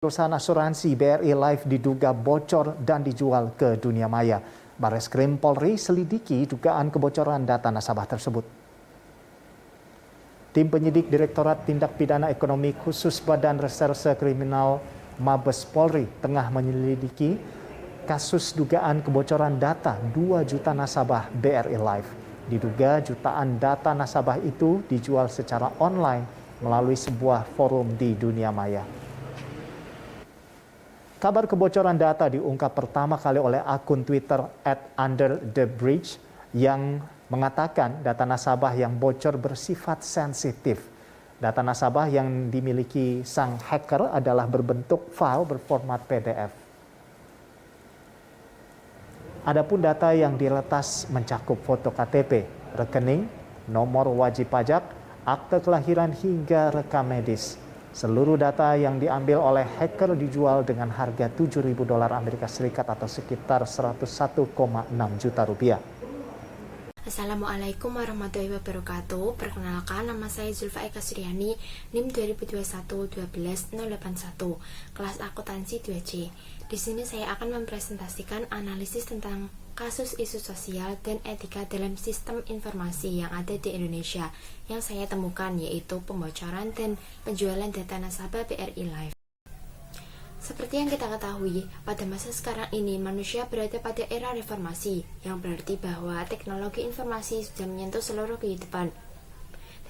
Perusahaan asuransi BRI Life diduga bocor dan dijual ke dunia maya. Bareskrim Polri selidiki dugaan kebocoran data nasabah tersebut. Tim penyidik Direktorat Tindak Pidana Ekonomi Khusus Badan Reserse Kriminal Mabes Polri tengah menyelidiki kasus dugaan kebocoran data 2 juta nasabah BRI Life. Diduga jutaan data nasabah itu dijual secara online melalui sebuah forum di dunia maya. Kabar kebocoran data diungkap pertama kali oleh akun Twitter @underthebridge yang mengatakan data nasabah yang bocor bersifat sensitif. Data nasabah yang dimiliki sang hacker adalah berbentuk file berformat PDF. Adapun data yang diretas mencakup foto KTP, rekening, nomor wajib pajak, akte kelahiran hingga rekam medis. Seluruh data yang diambil oleh hacker dijual dengan harga $7.000 Amerika Serikat atau sekitar 101,6 juta rupiah. Assalamualaikum warahmatullahi wabarakatuh. Perkenalkan, nama saya Zulfa Eka Suryani, NIM 2021-12081, kelas akuntansi 2C. Di sini saya akan mempresentasikan analisis tentang kasus isu sosial dan etika dalam sistem informasi yang ada di Indonesia yang saya temukan, yaitu pembocoran dan penjualan data nasabah BRI Life. Seperti yang kita ketahui, pada masa sekarang ini manusia berada pada era reformasi, yang berarti bahwa teknologi informasi sudah menyentuh seluruh kehidupan.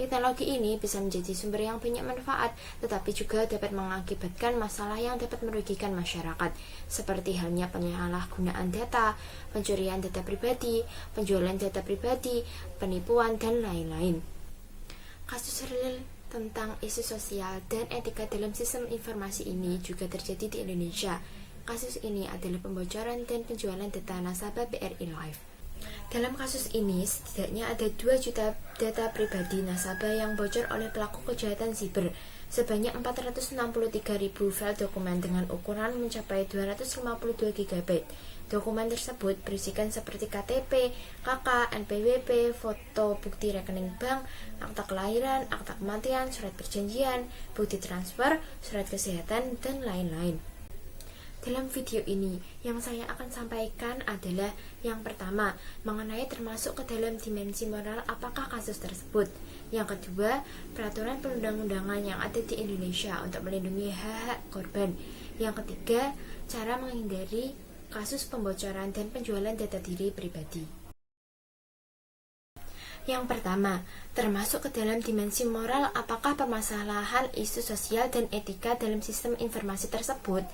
Teknologi ini bisa menjadi sumber yang banyak manfaat, tetapi juga dapat mengakibatkan masalah yang dapat merugikan masyarakat, seperti halnya penyalahgunaan data, pencurian data pribadi, penjualan data pribadi, penipuan, dan lain-lain. Kasus real tentang isu sosial dan etika dalam sistem informasi ini juga terjadi di Indonesia. Kasus ini adalah pembocoran dan penjualan data nasabah BRI Life. Dalam kasus ini, setidaknya ada 2 juta data pribadi nasabah yang bocor oleh pelaku kejahatan siber. Sebanyak 463.000 file dokumen dengan ukuran mencapai 252 GB. Dokumen tersebut berisikan seperti KTP, KK, NPWP, foto bukti rekening bank, akta kelahiran, akta kematian, surat perjanjian, bukti transfer, surat kesehatan, dan lain-lain. Dalam video ini, yang saya akan sampaikan adalah yang pertama, mengenai termasuk ke dalam dimensi moral apakah kasus tersebut. Yang kedua, peraturan perundang-undangan yang ada di Indonesia untuk melindungi hak-hak korban. Yang ketiga, cara menghindari kasus pembocoran dan penjualan data diri pribadi. Yang pertama, termasuk ke dalam dimensi moral apakah permasalahan isu sosial dan etika dalam sistem informasi tersebut.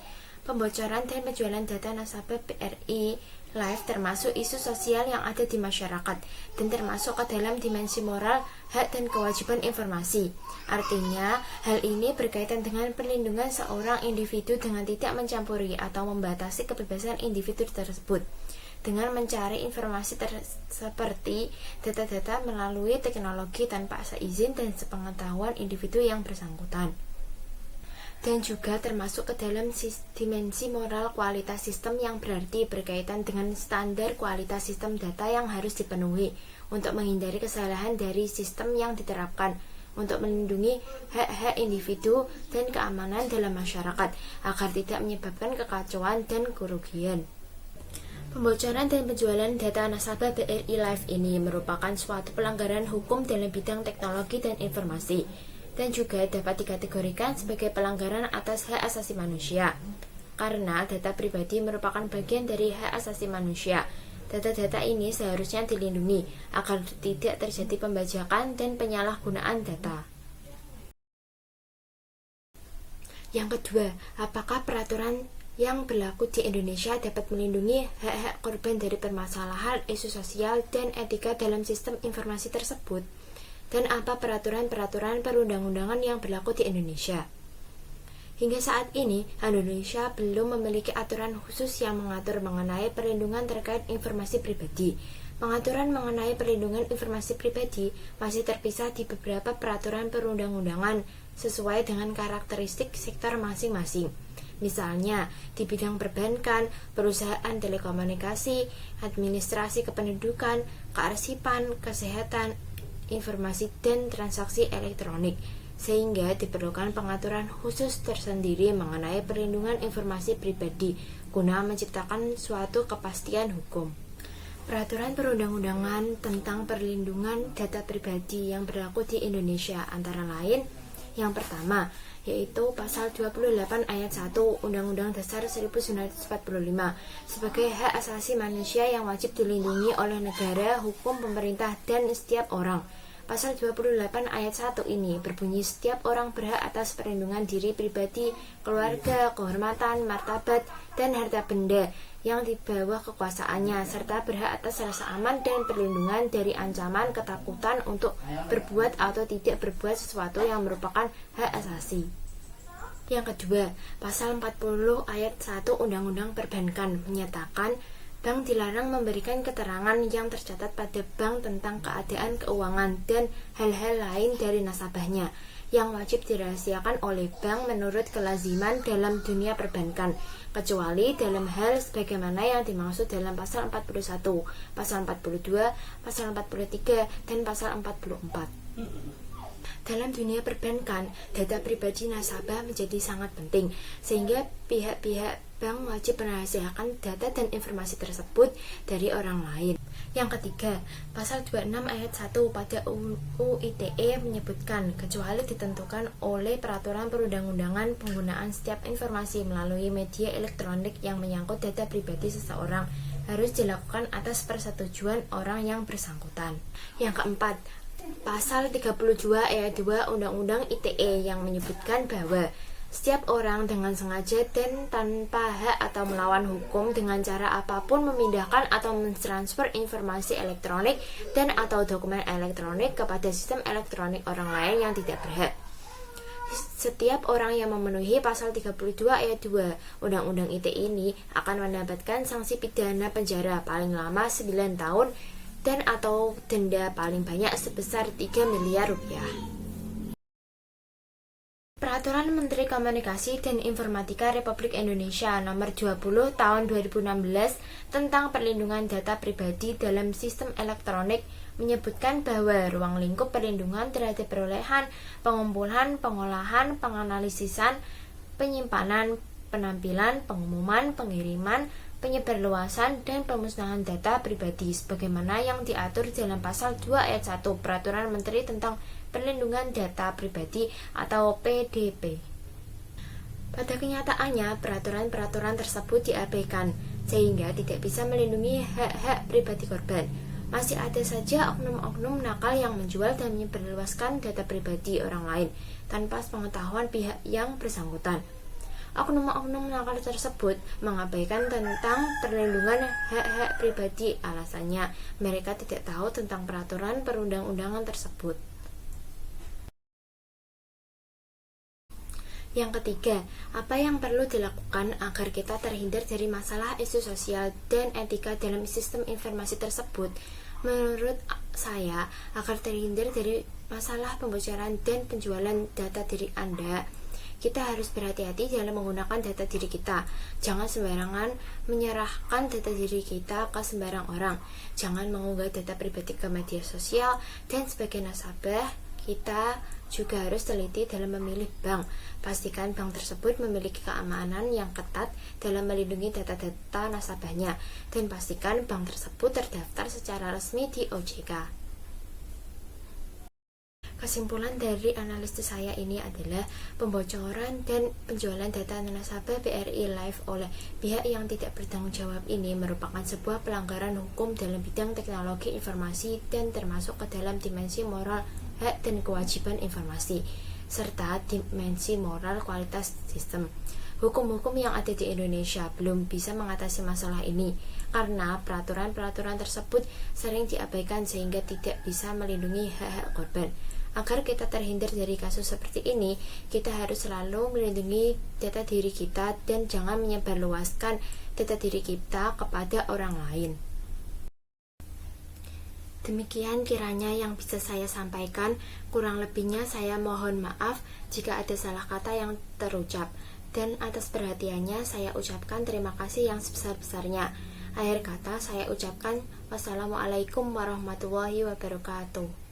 Pembocoran dan penjualan data nasabah BRI Life termasuk isu sosial yang ada di masyarakat dan termasuk ke dalam dimensi moral, hak dan kewajiban informasi. Artinya, hal ini berkaitan dengan perlindungan seorang individu dengan tidak mencampuri atau membatasi kebebasan individu tersebut dengan mencari informasi seperti data-data melalui teknologi tanpa seizin dan sepengetahuan individu yang bersangkutan. Dan juga termasuk ke dalam dimensi moral kualitas sistem yang berarti berkaitan dengan standar kualitas sistem data yang harus dipenuhi untuk menghindari kesalahan dari sistem yang diterapkan untuk melindungi hak-hak individu dan keamanan dalam masyarakat agar tidak menyebabkan kekacauan dan kerugian. Pembocoran dan penjualan data nasabah BRI Life ini merupakan suatu pelanggaran hukum dalam bidang teknologi dan informasi, dan juga dapat dikategorikan sebagai pelanggaran atas hak asasi manusia. Karena data pribadi merupakan bagian dari hak asasi manusia, data-data ini seharusnya dilindungi agar tidak terjadi pembajakan dan penyalahgunaan data. Yang kedua, apakah peraturan yang berlaku di Indonesia dapat melindungi hak-hak korban dari permasalahan isu sosial dan etika dalam sistem informasi tersebut? Dan apa peraturan-peraturan perundang-undangan yang berlaku di Indonesia? Hingga saat ini, Indonesia belum memiliki aturan khusus yang mengatur mengenai perlindungan terkait informasi pribadi. Pengaturan mengenai perlindungan informasi pribadi masih terpisah di beberapa peraturan perundang-undangan sesuai dengan karakteristik sektor masing-masing. Misalnya, di bidang perbankan, perusahaan telekomunikasi, administrasi kependudukan, kearsipan, kesehatan, informasi dan transaksi elektronik. sehingga diperlukan pengaturan khusus tersendiri mengenai perlindungan informasi pribadi guna menciptakan suatu kepastian hukum. Peraturan perundang-undangan tentang perlindungan data pribadi yang berlaku di Indonesia antara lain yang pertama, yaitu Pasal 28 Ayat 1 Undang-Undang Dasar 1945 sebagai hak asasi manusia yang wajib dilindungi oleh negara, hukum, pemerintah, dan setiap orang. Pasal 28 Ayat 1 ini berbunyi setiap orang berhak atas perlindungan diri pribadi, keluarga, kehormatan, martabat, dan harta benda yang di bawah kekuasaannya, serta berhak atas rasa aman dan perlindungan dari ancaman ketakutan untuk berbuat atau tidak berbuat sesuatu yang merupakan hak asasi. Yang kedua, Pasal 40 Ayat 1 Undang-Undang Perbankan menyatakan bank dilarang memberikan keterangan yang tercatat pada bank tentang keadaan keuangan dan hal-hal lain dari nasabahnya yang wajib dirahasiakan oleh bank menurut kelaziman dalam dunia perbankan, kecuali dalam hal sebagaimana yang dimaksud dalam Pasal 41, Pasal 42, Pasal 43, dan Pasal 44. Dalam dunia perbankan, data pribadi nasabah menjadi sangat penting, sehingga pihak-pihak bank wajib merahasiakan data dan informasi tersebut dari orang lain. Yang ketiga, Pasal 26 Ayat 1 pada UU ITE menyebutkan, kecuali ditentukan oleh peraturan perundang-undangan, penggunaan setiap informasi melalui media elektronik yang menyangkut data pribadi seseorang harus dilakukan atas persetujuan orang yang bersangkutan. Yang keempat, Pasal 32 Ayat 2 Undang-Undang ITE yang menyebutkan bahwa setiap orang dengan sengaja dan tanpa hak atau melawan hukum dengan cara apapun memindahkan atau mentransfer informasi elektronik dan atau dokumen elektronik kepada sistem elektronik orang lain yang tidak berhak. Setiap orang yang memenuhi Pasal 32 Ayat 2 Undang-Undang ITE ini akan mendapatkan sanksi pidana penjara paling lama 9 tahun dan atau denda paling banyak sebesar 3 miliar rupiah. Peraturan Menteri Komunikasi dan Informatika Republik Indonesia Nomor 20 Tahun 2016 tentang perlindungan data pribadi dalam sistem elektronik menyebutkan bahwa ruang lingkup perlindungan terhadap perolehan, pengumpulan, pengolahan, penganalisisan, penyimpanan, penampilan, pengumuman, pengiriman, penyebarluasan, dan pemusnahan data pribadi sebagaimana yang diatur dalam Pasal 2 Ayat 1 Peraturan Menteri tentang Perlindungan Data Pribadi atau PDP. Pada kenyataannya, peraturan-peraturan tersebut diabaikan sehingga tidak bisa melindungi hak-hak pribadi korban. Masih ada saja oknum-oknum nakal yang menjual dan menyebarluaskan data pribadi orang lain tanpa pengetahuan pihak yang bersangkutan. Oknum-oknum nakal tersebut mengabaikan tentang perlindungan hak-hak pribadi. Alasannya, mereka tidak tahu tentang peraturan perundang-undangan tersebut. Yang ketiga, apa yang perlu dilakukan agar kita terhindar dari masalah isu sosial dan etika dalam sistem informasi tersebut? Menurut saya, agar terhindar dari masalah pembocoran dan penjualan data diri Anda, kita harus berhati-hati dalam menggunakan data diri kita. Jangan sembarangan menyerahkan data diri kita ke sembarang orang. Jangan mengunggah data pribadi ke media sosial. Dan sebagai nasabah, kita juga harus teliti dalam memilih bank. Pastikan bank tersebut memiliki keamanan yang ketat dalam melindungi data-data nasabahnya. Dan pastikan bank tersebut terdaftar secara resmi di OJK. Kesimpulan dari analisis saya ini adalah pembocoran dan penjualan data nasabah BRI Live oleh pihak yang tidak bertanggung jawab ini merupakan sebuah pelanggaran hukum dalam bidang teknologi informasi dan termasuk ke dalam dimensi moral hak dan kewajiban informasi serta dimensi moral kualitas sistem. Hukum-hukum yang ada di Indonesia belum bisa mengatasi masalah ini karena peraturan-peraturan tersebut sering diabaikan sehingga tidak bisa melindungi hak-hak korban. Agar kita terhindar dari kasus seperti ini, kita harus selalu melindungi data diri kita dan jangan menyebarluaskan data diri kita kepada orang lain. Demikian kiranya yang bisa saya sampaikan. Kurang lebihnya saya mohon maaf jika ada salah kata yang terucap. Dan atas perhatiannya saya ucapkan terima kasih yang sebesar-besarnya. Akhir kata saya ucapkan wassalamualaikum warahmatullahi wabarakatuh.